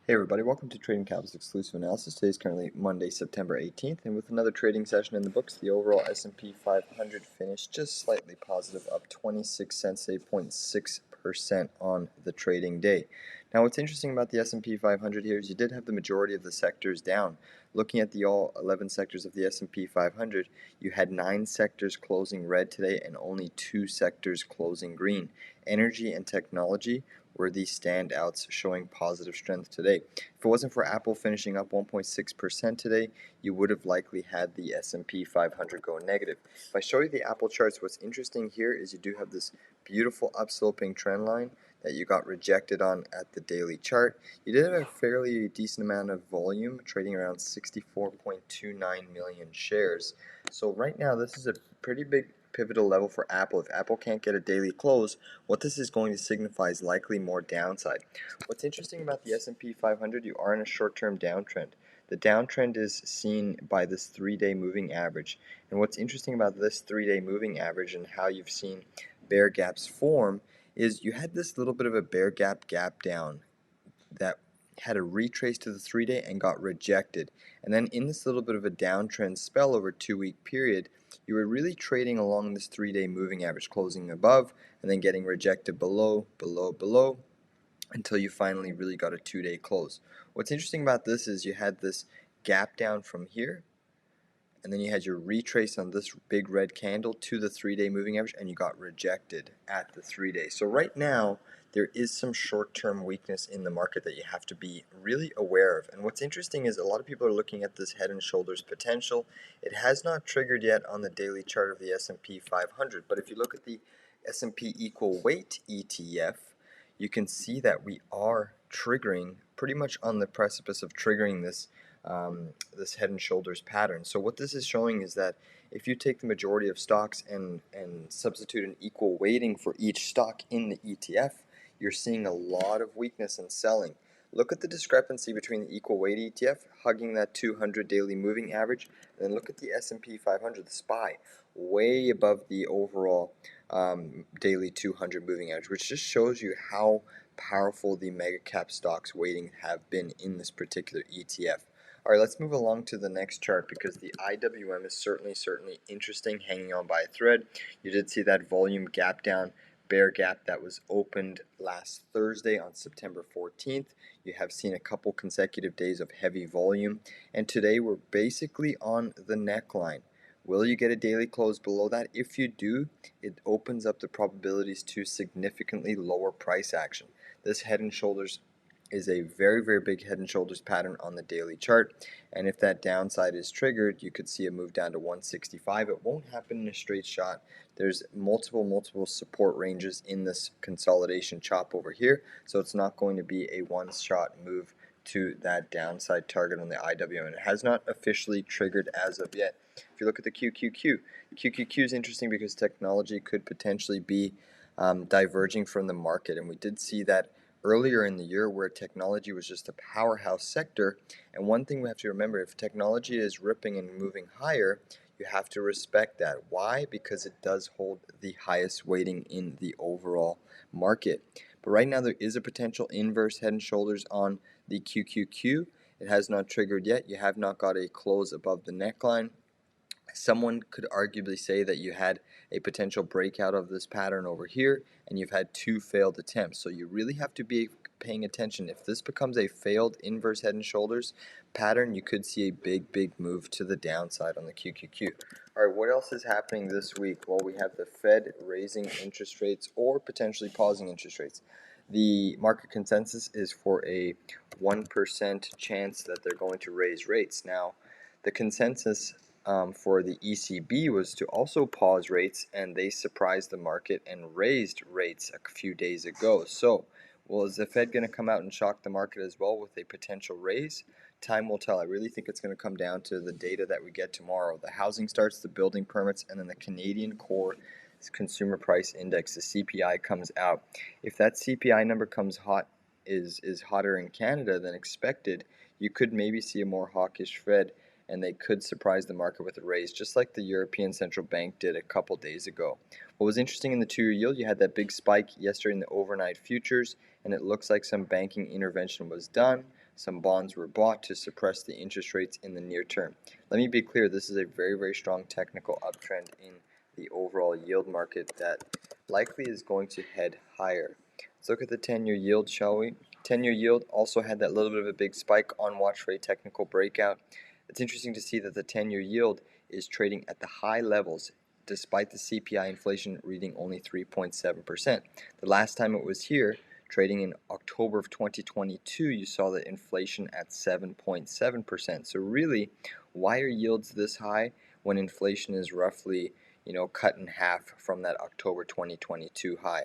Hey everybody, welcome to Trading Capital's exclusive analysis. Today is currently Monday, September 18th, and with another trading session in the books, the overall S&P 500 finished just slightly positive, up 26 cents, 8.6% on the trading day. Now, what's interesting about the S&P 500 here is you did have the majority of the sectors down. Looking at the all 11 sectors of the S&P 500, you had 9 sectors closing red today and only 2 sectors closing green. Energy and technology were the standouts showing positive strength today. If it wasn't for Apple finishing up 1.6% today, you would have likely had the S&P 500 go negative. If I show you the Apple charts, what's interesting here is you do have this beautiful upsloping trend line that you got rejected on at the daily chart. You did have a fairly decent amount of volume, trading around 64.29 million shares. So right now, this is a pretty big pivotal level for Apple. If Apple can't get a daily close, what this is going to signify is likely more downside. What's interesting about the S&P 500, you are in a short-term downtrend. The downtrend is seen by this 3-day moving average. And what's interesting about this 3-day moving average and how you've seen bear gaps form is you had this little bit of a bear gap down that had a retrace to the 3-day and got rejected. And then in this little bit of a downtrend spell over a 2-week period, you were really trading along this 3-day moving average, closing above and then getting rejected below, until you finally really got a 2-day close. What's interesting about this is you had this gap down from here, and then you had your retrace on this big red candle to the 3-day moving average, and you got rejected at the 3-day. So right now, there is some short-term weakness in the market that you have to be really aware of. And what's interesting is a lot of people are looking at this head and shoulders potential. It has not triggered yet on the daily chart of the S&P 500, but if you look at the S&P equal weight ETF, you can see that we are triggering, pretty much on the precipice of triggering this head and shoulders pattern. So what this is showing is that if you take the majority of stocks and substitute an equal weighting for each stock in the ETF, you're seeing a lot of weakness in selling. Look at the discrepancy between the equal weight ETF hugging that 200 daily moving average, and then look at the S&P 500, the SPY, way above the overall daily 200 moving average, which just shows you how powerful the mega cap stocks weighting have been in this particular ETF. All right, let's move along to the next chart because the IWM is certainly interesting, hanging on by a thread. You did see that volume gap down, bear gap that was opened last Thursday on September 14th. You have seen a couple consecutive days of heavy volume, and today we're basically on the neckline. Will you get a daily close below that? If you do, it opens up the probabilities to significantly lower price action. This head and shoulders is a very big head and shoulders pattern on the daily chart, and if that downside is triggered, you could see a move down to 165. It won't happen in a straight shot. There's multiple support ranges in this consolidation chop over here, so it's not going to be a one-shot move to that downside target on the IWM, and it has not officially triggered as of yet. If you look at the QQQ is interesting because technology could potentially be diverging from the market, and we did see that earlier in the year where technology was just a powerhouse sector. And one thing we have to remember, if technology is ripping and moving higher, you have to respect that. Why? Because it does hold the highest weighting in the overall market. But right now there is a potential inverse head and shoulders on the QQQ. It has not triggered yet. You have not got a close above the neckline. Someone could arguably say that you had a potential breakout of this pattern over here, and you've had 2 failed attempts. So you really have to be paying attention. If this becomes a failed inverse head and shoulders pattern, you could see a big move to the downside on the QQQ. All right, what else is happening this week? Well, we have the Fed raising interest rates or potentially pausing interest rates. The market consensus is for a 1% chance that they're going to raise rates. Now, the consensus for the ECB was to also pause rates, and they surprised the market and raised rates a few days ago. So, well, is the Fed going to come out and shock the market as well with a potential raise? Time will tell. I really think it's going to come down to the data that we get tomorrow. The housing starts, the building permits, and then the Canadian Core Consumer Price Index, the CPI, comes out. If that CPI number comes is hotter in Canada than expected, you could maybe see a more hawkish Fed, and they could surprise the market with a raise, just like the European Central Bank did a couple days ago. What was interesting in the 2-year yield, you had that big spike yesterday in the overnight futures, and it looks like some banking intervention was done. some bonds were bought to suppress the interest rates in the near term. Let me be clear, this is a very, very strong technical uptrend in the overall yield market that likely is going to head higher. Let's look at the 10-year yield, shall we? 10-year yield also had that little bit of a big spike on watch for a technical breakout. It's interesting to see that the 10-year yield is trading at the high levels despite the CPI inflation reading only 3.7%. The last time it was here, trading in October of 2022, you saw the inflation at 7.7%. So really, why are yields this high when inflation is roughly, cut in half from that October 2022 high?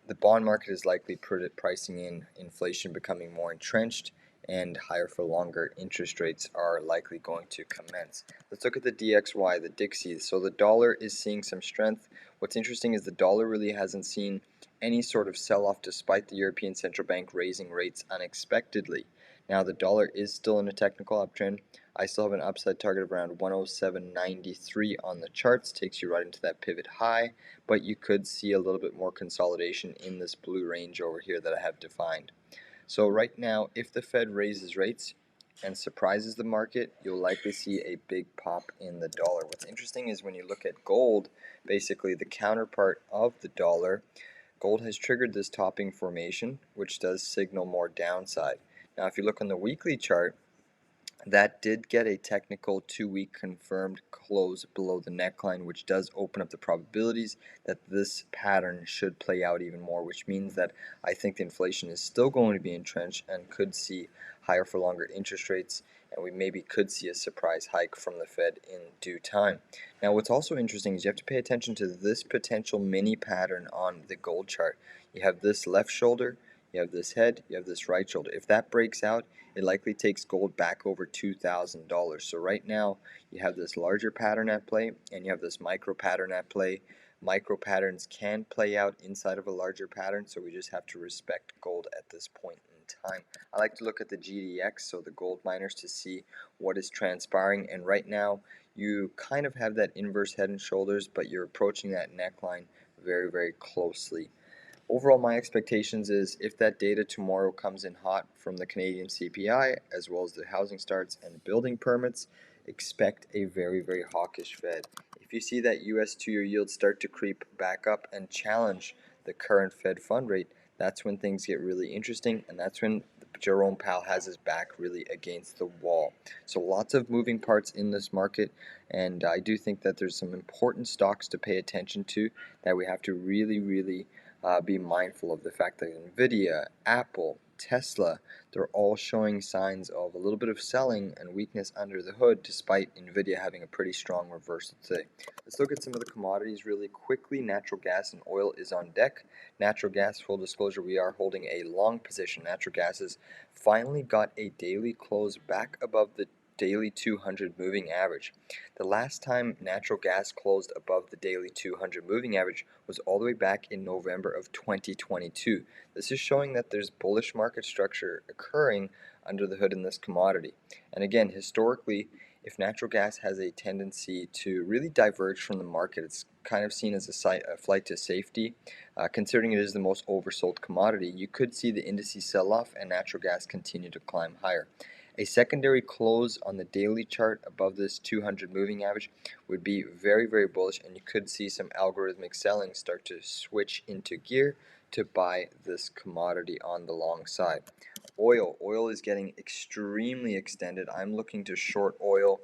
The bond market is likely pricing in inflation becoming more entrenched, and higher for longer interest rates are likely going to commence. Let's look at the DXY, the Dixie. So the dollar is seeing some strength. What's interesting is the dollar really hasn't seen any sort of sell-off despite the European Central Bank raising rates unexpectedly. Now the dollar is still in a technical uptrend. I still have an upside target of around 107.93 on the charts, takes you right into that pivot high, but you could see a little bit more consolidation in this blue range over here that I have defined. So right now, if the Fed raises rates and surprises the market, you'll likely see a big pop in the dollar. What's interesting is when you look at gold, basically the counterpart of the dollar, gold has triggered this topping formation, which does signal more downside. Now, if you look on the weekly chart, that did get a technical 2-week confirmed close below the neckline, which does open up the probabilities that this pattern should play out even more, which means that I think the inflation is still going to be entrenched and could see higher for longer interest rates, and we maybe could see a surprise hike from the Fed in due time. Now, what's also interesting is you have to pay attention to this potential mini pattern on the gold chart. You have this left shoulder, you have this head, you have this right shoulder. If that breaks out, it likely takes gold back over $2,000. So right now, you have this larger pattern at play, and you have this micro pattern at play. Micro patterns can play out inside of a larger pattern, so we just have to respect gold at this point in time. I like to look at the GDX, so the gold miners, to see what is transpiring, and right now, you kind of have that inverse head and shoulders, but you're approaching that neckline very, very closely. Overall, my expectations is if that data tomorrow comes in hot from the Canadian CPI, as well as the housing starts and building permits, expect a very, very hawkish Fed. If you see that US 2-year yields start to creep back up and challenge the current Fed fund rate, that's when things get really interesting, and that's when Jerome Powell has his back really against the wall. So lots of moving parts in this market, and I do think that there's some important stocks to pay attention to that we have to really be mindful of. The fact that Nvidia, Apple, Tesla, they're all showing signs of a little bit of selling and weakness under the hood, despite Nvidia having a pretty strong reversal today. Let's look at some of the commodities really quickly. Natural gas and oil is on deck. Natural gas, full disclosure, we are holding a long position. Natural gas has finally got a daily close back above the daily 200 moving average. The last time natural gas closed above the daily 200 moving average was all the way back in November of 2022. This is showing that there's bullish market structure occurring under the hood in this commodity. And again, historically, if natural gas has a tendency to really diverge from the market, it's kind of seen as a flight to safety. Considering it is the most oversold commodity, you could see the indices sell off and natural gas continue to climb higher. A secondary close on the daily chart above this 200 moving average would be very, very bullish, and you could see some algorithmic selling start to switch into gear to buy this commodity on the long side. Oil is getting extremely extended. I'm looking to short oil.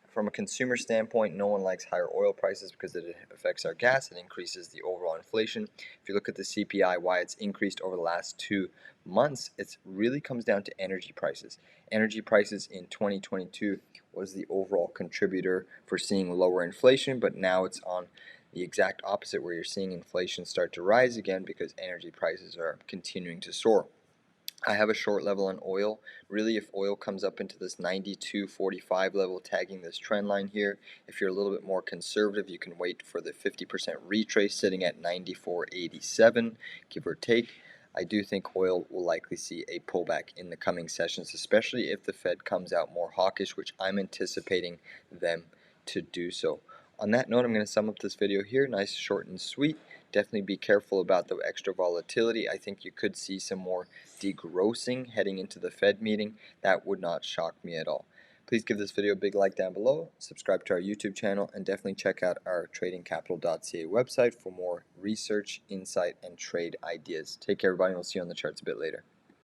From a consumer standpoint, no one likes higher oil prices because it affects our gas and increases the overall inflation. If you look at the CPI, why it's increased over the last 2 months, it really comes down to energy prices. Energy prices in 2022 was the overall contributor for seeing lower inflation, but now it's on the exact opposite, where you're seeing inflation start to rise again because energy prices are continuing to soar. I have a short level on oil. Really, if oil comes up into this 92.45 level, tagging this trend line here, if you're a little bit more conservative, you can wait for the 50% retrace sitting at 94.87, give or take. I do think oil will likely see a pullback in the coming sessions, especially if the Fed comes out more hawkish, which I'm anticipating them to do so. On that note, I'm going to sum up this video here, nice, short, and sweet. Definitely be careful about the extra volatility. I think you could see some more degrossing heading into the Fed meeting. That would not shock me at all. Please give this video a big like down below, subscribe to our YouTube channel, and definitely check out our tradingcapital.ca website for more research, insight, and trade ideas. Take care, everybody, and we'll see you on the charts a bit later.